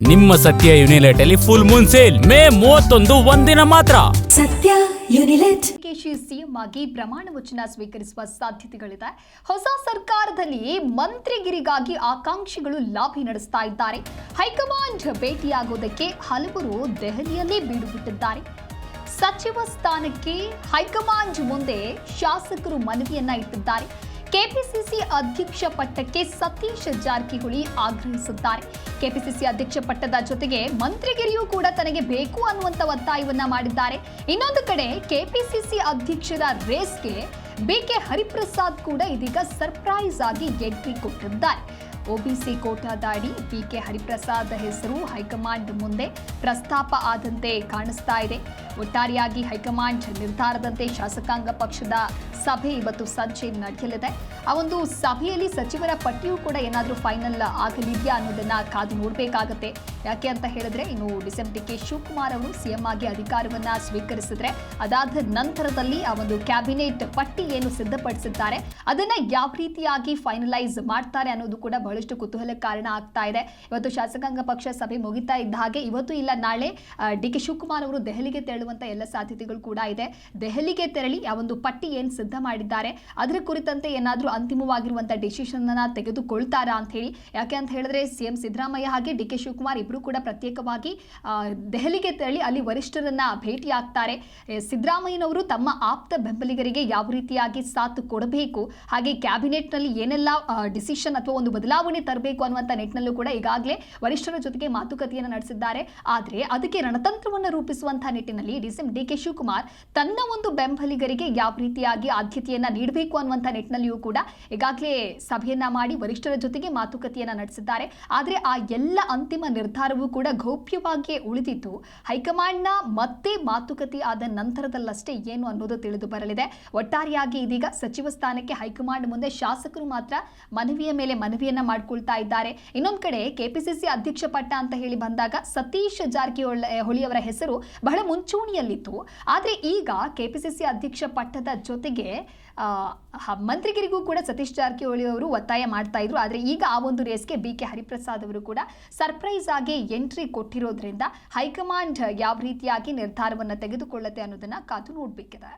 ನಿಮ್ಮ ಸತ್ಯ ಯುನಿಲೆಟ್ ಅಲ್ಲಿ ಫುಲ್ ಮೂನ್ ಸೇಲ್ ಮೇ 31 ಒಂದಿನ ಮಾತ್ರ. ಸತ್ಯ ಯುನಿಲೆಟ್ ಸಿಎಂ ಆಗಿ ಪ್ರಮಾಣ ವಚನ ಸ್ವೀಕರಿಸುವ ಸಾಧ್ಯತೆಗಳಿದೆ. ಹೊಸ ಸರ್ಕಾರದಲ್ಲಿ ಮಂತ್ರಿಗಿರಿಗಾಗಿ ಆಕಾಂಕ್ಷಿಗಳು ಲಾಬಿ ನಡೆಸ್ತಾ ಇದ್ದಾರೆ. ಹೈಕಮಾಂಡ್ ಭೇಟಿಯಾಗುವುದಕ್ಕೆ ಹಲವರು ದೆಹಲಿಯಲ್ಲೇ ಬೀಡು ಬಿಟ್ಟಿದ್ದಾರೆ. ಸಚಿವ ಸ್ಥಾನಕ್ಕೆ ಹೈಕಮಾಂಡ್ ಮುಂದೆ ಶಾಸಕರು ಮನವಿಯನ್ನ ಇಟ್ಟಿದ್ದಾರೆ. ಕೆಪಿಸಿಸಿ ಅಧ್ಯಕ್ಷ ಪಟ್ಟಕ್ಕೆ ಸತೀಶ್ ಜಾರಕಿಹೊಳಿ ಆಗ್ರಹಿಸಿದ್ದಾರೆ. ಕೆಪಿಸಿಸಿ ಅಧ್ಯಕ್ಷ ಪಟ್ಟದ ಜೊತೆಗೆ ಮಂತ್ರಿಗಿರಿಯೂ ಕೂಡ ತನಗೆ ಬೇಕು ಅನ್ನುವಂತ ಒತ್ತಾಯವನ್ನ ಮಾಡಿದ್ದಾರೆ. ಇನ್ನೊಂದು ಕಡೆ ಕೆಪಿಸಿಸಿ ಅಧ್ಯಕ್ಷರ ರೇಸ್ಗೆ ಬಿಕೆ ಹರಿಪ್ರಸಾದ್ ಕೂಡ ಇದೀಗ ಸರ್ಪ್ರೈಸ್ ಆಗಿ ಎಂಟ್ರಿ ಕೊಟ್ಟಿದ್ದಾರೆ. ಒಬಿಸಿ ಕೋಟಾದಡಿ ಬಿಕೆ ಹರಿಪ್ರಸಾದ್ ಹೆಸರು ಹೈಕಮಾಂಡ್ ಮುಂದೆ ಪ್ರಸ್ತಾಪ ಆದಂತೆ ಕಾಣಿಸ್ತಾ ಇದೆ. ಒಟ್ಟಾರೆಯಾಗಿ ಹೈಕಮಾಂಡ್ ನಿರ್ಧಾರದಂತೆ ಶಾಸಕಾಂಗ ಪಕ್ಷದ ಸಭೆ ಇವತ್ತು ಸಂಜೆ ನಡೆಯಲಿದೆ. ಆ ಒಂದು ಸಭೆಯಲ್ಲಿ ಸಚಿವರ ಪಟ್ಟಿಯೂ ಕೂಡ ಏನಾದರೂ ಫೈನಲ್ ಆಗಲಿದೆಯಾ ಅನ್ನೋದನ್ನ ಕಾದು ನೋಡಬೇಕಾಗತ್ತೆ. ಯಾಕೆ ಅಂತ ಹೇಳಿದ್ರೆ ಇನ್ನು ಡಿಕೆ ಶಿವಕುಮಾರ್ ಅವರು ಸಿಎಂ ಆಗಿ ಅಧಿಕಾರವನ್ನ ಸ್ವೀಕರಿಸಿದ್ರೆ ಅದಾದ ನಂತರದಲ್ಲಿ ಆ ಒಂದು ಕ್ಯಾಬಿನೆಟ್ ಪಟ್ಟಿ ಏನು ಸಿದ್ಧಪಡಿಸಿದ್ದಾರೆ ಅದನ್ನ ಯಾವ ರೀತಿಯಾಗಿ ಫೈನಲೈಸ್ ಮಾಡ್ತಾರೆ ಅನ್ನೋದು ಕೂಡ ಬಹಳಷ್ಟು ಕುತೂಹಲಕ್ಕೆ ಕಾರಣ ಆಗ್ತಾ ಇದೆ. ಇವತ್ತು ಶಾಸಕಾಂಗ ಪಕ್ಷ ಸಭೆ ಮುಗಿತಾ ಇದ್ದ ಹಾಗೆ ಇವತ್ತು ಇಲ್ಲ ನಾಳೆ ಡಿಕೆ ಶಿವಕುಮಾರ್ ಅವರು ದೆಹಲಿಗೆ ತೆರಳುವಂತ ಎಲ್ಲ ಸಾಧ್ಯತೆಗಳು ಕೂಡ ಇದೆ. ದೆಹಲಿಗೆ ತೆರಳಿ ಆ ಒಂದು ಪಟ್ಟಿ ಏನು ಸಿದ್ಧ ಮಾಡಿದ್ದಾರೆ ಅದರ ಕುರಿತಂತೆ ಏನಾದರೂ ಅಂತಿಮವಾಗಿರುವಂತಹ ಡಿಸಿಷನ್ ಅನ್ನ ತೆಗೆದುಕೊಳ್ತಾರಾ ಅಂತ ಹೇಳಿ. ಯಾಕೆ ಅಂತ ಹೇಳಿದ್ರೆ ಸಿಎಂ ಸಿದ್ದರಾಮಯ್ಯ ಹಾಗೆ ಡಿಕೆ ಶಿವಕುಮಾರ್ ಇಬ್ರು ಕೂಡ ಪ್ರತ್ಯೇಕವಾಗಿ ದೆಹಲಿಗೆ ತೆರಳಿ ಅಲ್ಲಿ ವರಿಷ್ಠರನ್ನ ಭೇಟಿ ಆಗ್ತಾರೆ. ಸಿದ್ದರಾಮಯ್ಯನವರು ತಮ್ಮ ಆಪ್ತ ಬೆಂಬಲಿಗರಿಗೆ ಯಾವ ರೀತಿಯಾಗಿ ಸಾಥ್ ಕೊಡಬೇಕು, ಹಾಗೆ ಕ್ಯಾಬಿನೆಟ್ ನಲ್ಲಿ ಏನೆಲ್ಲ ಡಿಸಿಷನ್ ಅಥವಾ ಒಂದು ಬದಲಾವಣೆ ತರಬೇಕು ಅನ್ನುವಂಥ ನಿಟ್ಟಿನಲ್ಲೂ ಕೂಡ ಈಗಾಗಲೇ ವರಿಷ್ಠರ ಜೊತೆಗೆ ಮಾತುಕತೆಯನ್ನು ನಡೆಸಿದ್ದಾರೆ. ಆದರೆ ಅದಕ್ಕೆ ರಣತಂತ್ರವನ್ನು ರೂಪಿಸುವಂತಹ ನಿಟ್ಟಿನಲ್ಲಿ ಡಿಕೆ ಶಿವಕುಮಾರ್ ತನ್ನ ಒಂದು ಬೆಂಬಲಿಗರಿಗೆ ಯಾವ ರೀತಿಯಾಗಿ ಆದ್ಯತೆಯನ್ನ ನೀಡಬೇಕು ಅನ್ನುವಂಥ ನಿಟ್ಟಿನಲ್ಲಿಯೂ ಕೂಡ ಈಗಾಗಲೇ ಸಭೆಯನ್ನ ಮಾಡಿ ವರಿಷ್ಠರ ಜೊತೆಗೆ ಮಾತುಕತೆಯನ್ನ ನಡೆಸಿದ್ದಾರೆ. ಆದರೆ ಆ ಎಲ್ಲ ಅಂತಿಮ ನಿರ್ಧಾರವೂ ಕೂಡ ಗೌಪ್ಯವಾಗಿಯೇ ಉಳಿದಿದ್ದು ಹೈಕಮಾಂಡ್ನ ಮತ್ತೆ ಮಾತುಕತೆ ಆದ ನಂತರದಲ್ಲಷ್ಟೇ ಏನು ಅನ್ನೋದು ತಿಳಿದು ಬರಲಿದೆ. ಒಟ್ಟಾರೆಯಾಗಿ ಇದೀಗ ಸಚಿವ ಸ್ಥಾನಕ್ಕೆ ಹೈಕಮಾಂಡ್ ಮುಂದೆ ಶಾಸಕರು ಮಾತ್ರ ಮನವಿಯ ಮೇಲೆ ಮನವಿಯನ್ನ ಮಾಡಿಕೊಳ್ತಾ ಇದ್ದಾರೆ. ಇನ್ನೊಂದು ಕಡೆ ಕೆಪಿಸಿಸಿ ಅಧ್ಯಕ್ಷ ಪಟ್ಟ ಅಂತ ಹೇಳಿ ಬಂದಾಗ ಸತೀಶ್ ಜಾರಕಿಹೊಳಿ ಅವರ ಹೆಸರು ಬಹಳ ಮುಂಚೂಣಿಯಲ್ಲಿತ್ತು. ಆದರೆ ಈಗ ಕೆಪಿಸಿಸಿ ಅಧ್ಯಕ್ಷ ಪಟ್ಟದ ಜೊತೆಗೆ ಮಂತ್ರಿಗಿರಿಗೂ ಕೂಡ ಸತೀಶ್ ಜಾರಕಿಹೊಳಿ ಅವರು ಒತ್ತಾಯ ಮಾಡ್ತಾ ಇದ್ರು. ಆದರೆ ಈಗ ಆ ಒಂದು ರೇಸ್ಗೆ ಬಿಕೆ ಹರಿಪ್ರಸಾದ್ ಅವರು ಕೂಡ ಸರ್ಪ್ರೈಸ್ ಆಗಿ ಎಂಟ್ರಿ ಕೊಟ್ಟಿರೋದ್ರಿಂದ ಹೈಕಮಾಂಡ್ ಯಾವ ರೀತಿಯಾಗಿ ನಿರ್ಧಾರವನ್ನು ತೆಗೆದುಕೊಳ್ಳುತ್ತೆ ಅನ್ನೋದನ್ನ ಕಾದು ನೋಡಬೇಕಿದೆ.